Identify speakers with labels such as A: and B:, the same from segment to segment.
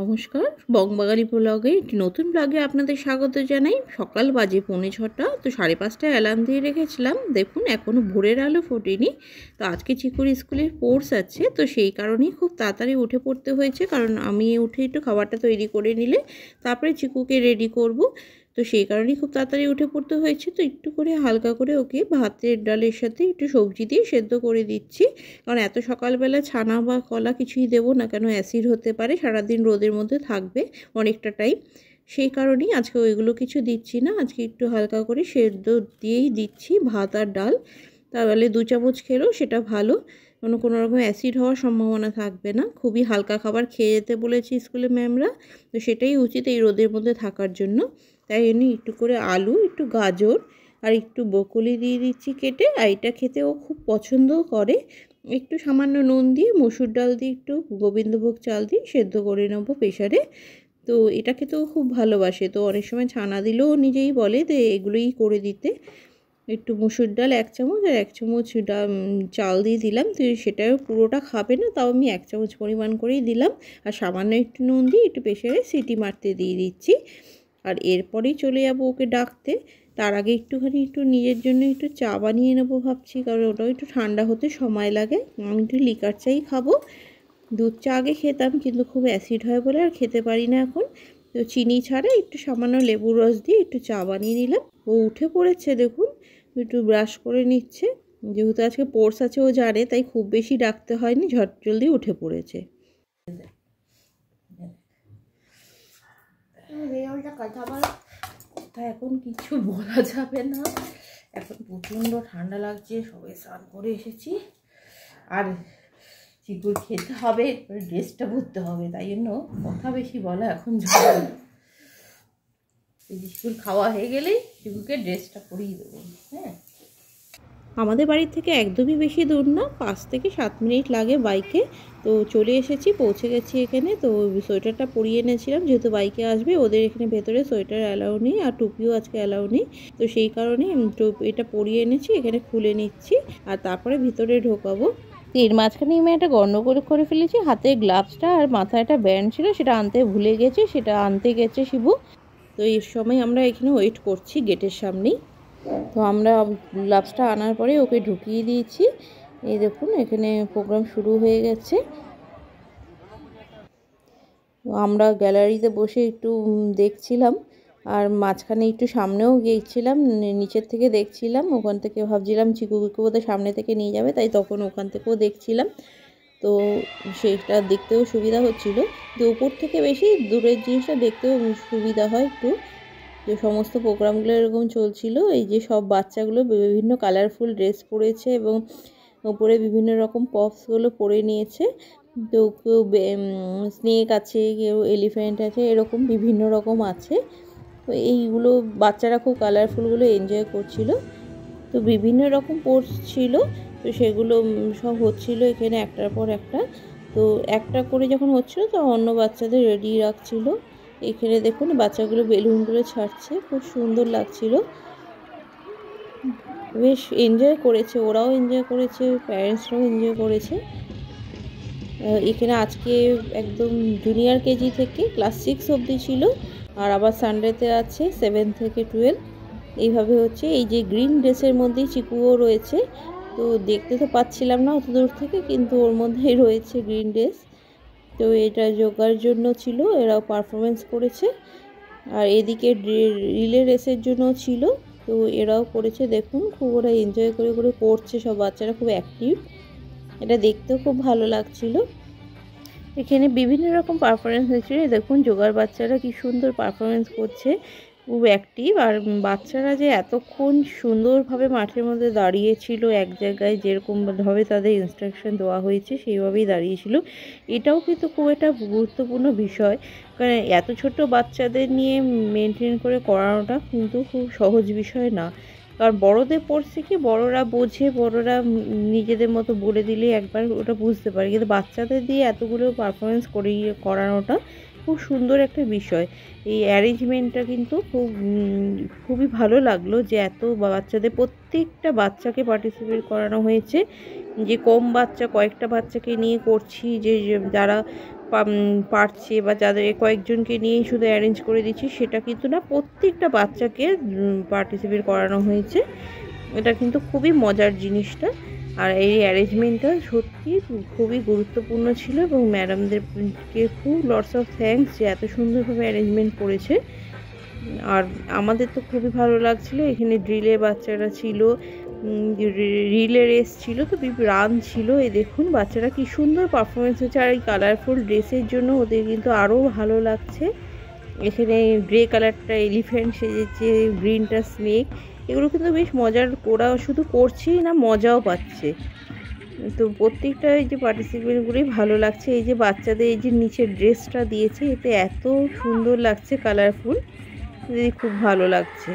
A: নমস্কার, বংবাঙালি ব্লগে একটি নতুন ব্লগে আপনাদের স্বাগত জানাই। সকাল বাজে 4:45, তো 5:30টায় অ্যালার্ম দিয়ে রেখেছিলাম। দেখুন এখনও ভোরের আলো ফোটেনি। তো আজকে চিকুর স্কুলের কোর্স আছে, তো সেই কারণেই খুব তাড়াতাড়ি উঠে পড়তে হয়েছে, কারণ আমি উঠে একটু খাবারটা তৈরি করে নিলে তারপরে চিকুকে রেডি করব। তো সেই কারণেই খুব তাড়াতাড়ি উঠে পড়তে হয়েছে। তো একটু করে হালকা করে ওকে ভাতের ডালের সাথে একটু সবজি দিয়ে সেদ্ধ করে দিচ্ছি, কারণ এত সকালবেলা ছানা বা কলা কিছুই দেবো না, কেন অ্যাসিড হতে পারে, সারাদিন রোদের মধ্যে থাকবে অনেকটা টাইম। সেই কারণেই আজকে ওইগুলো কিছু দিচ্ছি না, আজকে একটু হালকা করে সেদ্ধ দিয়েই দিচ্ছি ভাত আর ডাল। তাহলে 2 চামচ খেলেও সেটা ভালো, কোনো রকম অ্যাসিড হওয়ার সম্ভাবনা থাকবে না। খুবই হালকা খাবার খেয়ে যেতে বলেছি স্কুলে ম্যামরা, তো সেটাই উচিত এই রোদের মধ্যে থাকার জন্য। তাই জন্য একটু করে আলু, একটু গাজর আর একটু ব্রকলি দিয়ে দিচ্ছি কেটে। আর এটা খেতে ও খুব পছন্দও করে। একটু সামান্য নুন দিয়ে মসুর ডাল দিয়ে একটু গোবিন্দভোগ চাল দিয়ে সেদ্ধ করে নেবো প্রেশারে। তো এটা খেতেও খুব ভালোবাসে। তো অনেক সময় ছানা দিলেও নিজেই বলে যে এগুলোই করে দিতে। একটু মসুর ডাল 1 চামচ আর 1 চামচ চাল দিয়ে দিলাম। তো সেটাও পুরোটা খাবে না, তাও আমি 1 চামচ পরিমাণ করেই দিলাম। আর সামান্য একটু নুন দিয়ে একটু প্রেশারে সিটি মারতে দিয়ে দিচ্ছি। আর এরপরেই চলে যাব ওকে ডাকতে। তার আগে একটু নিজের জন্য একটু চা বানিয়ে নেবো ভাবছি, কারণ ওটাও একটু ঠান্ডা হতে সময় লাগে। আমি একটু লিকার চাই খাবো। দুধ চা আগে খেতাম, কিন্তু খুব অ্যাসিড হয় বলে আর খেতে পারি না এখন। তো চিনি ছাড়া একটু সামান্য লেবুর রস দিয়ে একটু চা বানিয়ে নিলাম। ও উঠে পড়েছে, দেখুন একটু ব্রাশ করে নিচ্ছে। যেহেতু আজকে কোর্স আছে ও জানে, তাই খুব বেশি ডাকতে হয়নি, ঝট জলদি উঠে পড়েছে। কথা এখন কিছু বলা যাবে না, এখন প্রচণ্ড ঠান্ডা লাগছে, সবাই স্নান করে এসেছি। আর চিকুর খেতে হবে, ড্রেসটা পরতে হবে, তাই জন্য কথা বেশি বলা এখন যাবে না। স্কুল খাওয়া হয়ে গেলেই চিকুকে ড্রেসটা পরিয়ে দেবো। হ্যাঁ, আমাদের বাড়ির থেকে একদমই বেশি দূর না, 5 থেকে 7 মিনিট লাগে বাইকে। তো চলে এসেছি, পৌঁছে গেছি এখানে। তো সোয়েটারটা পরিয়ে এনেছিলাম, যেহেতু বাইকে আসবে, ওদের এখানে ভেতরে সোয়েটার অ্যালাউ নেই আর টুপিও আজকে অ্যালাউ নেই। তো সেই কারণে এটা পরিয়ে এনেছি, এখানে খুলে নিচ্ছি আর তারপরে ভিতরে ঢোকাবো। এর মাঝখানে আমি একটা গন্ডগোল করে ফেলেছি, হাতে গ্লাভসটা আর মাথায় একটা ব্যান্ড ছিল, সেটা আনতে ভুলে গেছি, সেটা আনতে গেছে শিবু। তো এর সময় আমরা এখানে ওয়েট করছি গেটের সামনেই। তো আমরা গ্লাভসটা আনার পরে ওকে ঢুকিয়ে দিয়েছি। এই দেখুন এখানে প্রোগ্রাম শুরু হয়ে গেছে। আমরা গ্যালারিতে বসে একটু দেখছিলাম, আর মাঝখানে একটু সামনেও গিয়েছিলাম, নিচের থেকে দেখছিলাম। ওখান থেকে ভাবছিলাম চিকুকে বোধহয় সামনে থেকে নিয়ে যাবে, তাই তখন ওখান থেকেও দেখছিলাম। তো সেটা দেখতেও সুবিধা হচ্ছিল। তো উপর থেকে বেশি দূরের জিনিসটা দেখতেও সুবিধা হয় একটু। যে সমস্ত প্রোগ্রামগুলো এরকম চলছিল, এই যে সব বাচ্চাগুলো বিভিন্ন কালারফুল ড্রেস পরেছে এবং উপরে বিভিন্ন রকম পপসগুলো পরে নিয়েছে। তো কেউ স্নেক আছে, কেউ এলিফ্যান্ট আছে, এরকম বিভিন্ন রকম আছে। তো এইগুলো বাচ্চারা খুব কালারফুলগুলো এনজয় করছিল। তো বিভিন্ন রকম পোর্স ছিল, তো সেগুলো সব হচ্ছিল এখানে একটার পর একটা। তো একটা করে যখন হচ্ছিল, তো অন্য বাচ্চাদের রেডি রাখছিল। এখানে দেখুন বাচ্চাগুলো বেলুনগুলো ছাড়ছে, খুব সুন্দর লাগছিল, বেশ এনজয় করেছে, ওরাও এনজয় করেছে, প্যারেন্টসরাও এনজয় করেছে। এখানে আজকে একদম জুনিয়র কেজি থেকে ক্লাস 6 অবধি ছিল, আর আবার সানডেতে আছে 7 থেকে 12। এইভাবে হচ্ছে। এই যে গ্রিন ড্রেসের মধ্যেই চিকুও রয়েছে, তো দেখতে তো পাচ্ছিলাম না অত দূর থেকে, কিন্তু ওর মধ্যেই রয়েছে গ্রিন ড্রেস। তো এটা যোগার জন্য ছিল, এরাও পারফরমেন্স করেছে। আর এদিকে রিলে রেসের জন্য ছিল, তো এরাও করেছে। দেখুন খুব ওরা এনজয় করে করে করছে, সব বাচ্চারা খুব অ্যাক্টিভ, এটা দেখতেও খুব ভালো লাগছিল। এখানে বিভিন্ন রকম পারফরমেন্স হয়েছিল, দেখুন যোগার বাচ্চারা কি সুন্দর পারফরমেন্স করছে, খুব অ্যাক্টিভ। আর বাচ্চারা যে এতক্ষণ সুন্দরভাবে মাঠের মধ্যে দাঁড়িয়েছিল এক জায়গায়, যেরকমভাবে তাদের ইনস্ট্রাকশন দেওয়া হয়েছে সেইভাবেই দাঁড়িয়েছিল। এটাও কিন্তু খুব একটা গুরুত্বপূর্ণ বিষয়, কারণ এত ছোট বাচ্চাদের নিয়ে মেনটেন করে করানোটা কিন্তু খুব সহজ বিষয় না। কারণ বড়দের পড়ছে কি, বড়রা বোঝে, বড়রা নিজেদের মতো বলে দিলে একবার ওটা বুঝতে পারে, কিন্তু বাচ্চাদের দিয়ে এতগুলো পারফরমেন্স করানোটা খুব সুন্দর একটা বিষয়। এই অ্যারেঞ্জমেন্টটা কিন্তু খুবই ভালো লাগলো, যে এত বাচ্চাদের প্রত্যেকটা বাচ্চাকে পার্টিসিপেট করানো হয়েছে। যে কম বাচ্চা, কয়েকটা বাচ্চাকে নিয়ে করছি, যে যারা পারছে বা যাদের কয়েকজনকে নিয়েই শুধু অ্যারেঞ্জ করে দিচ্ছি সেটা কিন্তু না, প্রত্যেকটা বাচ্চাকে পার্টিসিপেট করানো হয়েছে। এটা কিন্তু খুবই মজার জিনিসটা। আর এই অ্যারেঞ্জমেন্টটা সত্যি খুবই গুরুত্বপূর্ণ ছিল এবং ম্যাডামদেরকে খুব লটস অফ থ্যাঙ্কস যে এত সুন্দরভাবে অ্যারেঞ্জমেন্ট করেছে। আর আমাদের তো খুবই ভালো লাগছিলো। এখানে ড্রিলের বাচ্চারা ছিল, রিলে রেস ছিল, তো রান ছিল। এই দেখুন বাচ্চারা কি সুন্দর পারফরমেন্স হচ্ছে, আর এই কালারফুল ড্রেসের জন্য ওদের কিন্তু আরও ভালো লাগছে। এখানে গ্রে কালারটা এলিফ্যান্ট সেজেছে, গ্রিনটা স্নেক। এগুলো কিন্তু বেশ মজার, ওরা শুধু করছেই না, মজাও পাচ্ছে। তো প্রত্যেকটা এই যে পার্টিসিপেন্টগুলোই ভালো লাগছে। এই যে বাচ্চাদের এই যে নিচের ড্রেসটা দিয়েছে, এতে এত সুন্দর লাগছে, কালারফুল, খুব ভালো লাগছে।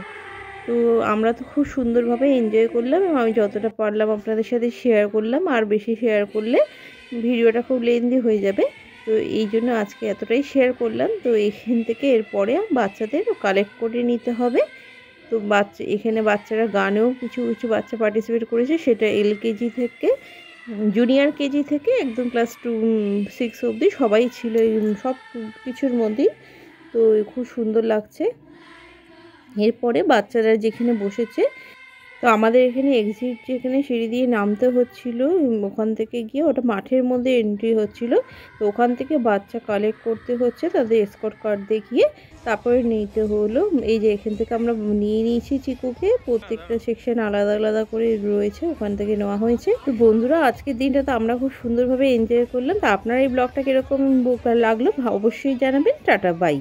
A: তো আমরা তো খুব সুন্দরভাবে এনজয় করলাম এবং আমি যতটা পারলাম আপনাদের সাথে শেয়ার করলাম। আর বেশি শেয়ার করলে ভিডিওটা খুব লেন্দি হয়ে যাবে, তো এই জন্য আজকে এতটাই শেয়ার করলাম। তো এখান থেকে এরপরে বাচ্চাদের কালেক্ট করে নিতে হবে। তো এখানে বাচ্চারা গানেও কিছু কিছু বাচ্চা পার্টিসিপেট করেছে, সেটা LKG থেকে জুনিয়র কেজি থেকে একদম ক্লাস 6 অবধি সবাই ছিল সব কিছুর মধ্যেই। তো খুব সুন্দর লাগছে। এরপরে বাচ্চারা যেখানে বসেছে, তো আমাদের এখানে এক্সিট যেখানে সিঁড়ি দিয়ে নামতে হচ্ছিল, ওখান থেকে গিয়ে ওটা মাঠের মধ্যে এন্ট্রি হচ্ছিল। তো ওখান থেকে বাচ্চা কালেক্ট করতে হচ্ছে, তাদের এসকর্ট কার্ড দেখিয়ে তারপরে নিতে হলো। এই যে এখান থেকে আমরা নিয়ে নিয়েছি চিকুকে, প্রত্যেকটা সেকশন আলাদা আলাদা করে রয়েছে, ওখান থেকে নেওয়া হয়েছে। তো বন্ধুরা, আজকের দিনটা তো আমরা খুব সুন্দরভাবে এনজয় করলাম। তো আপনার এই ব্লগটা কীরকম লাগলো অবশ্যই জানাবেন। Tata, by.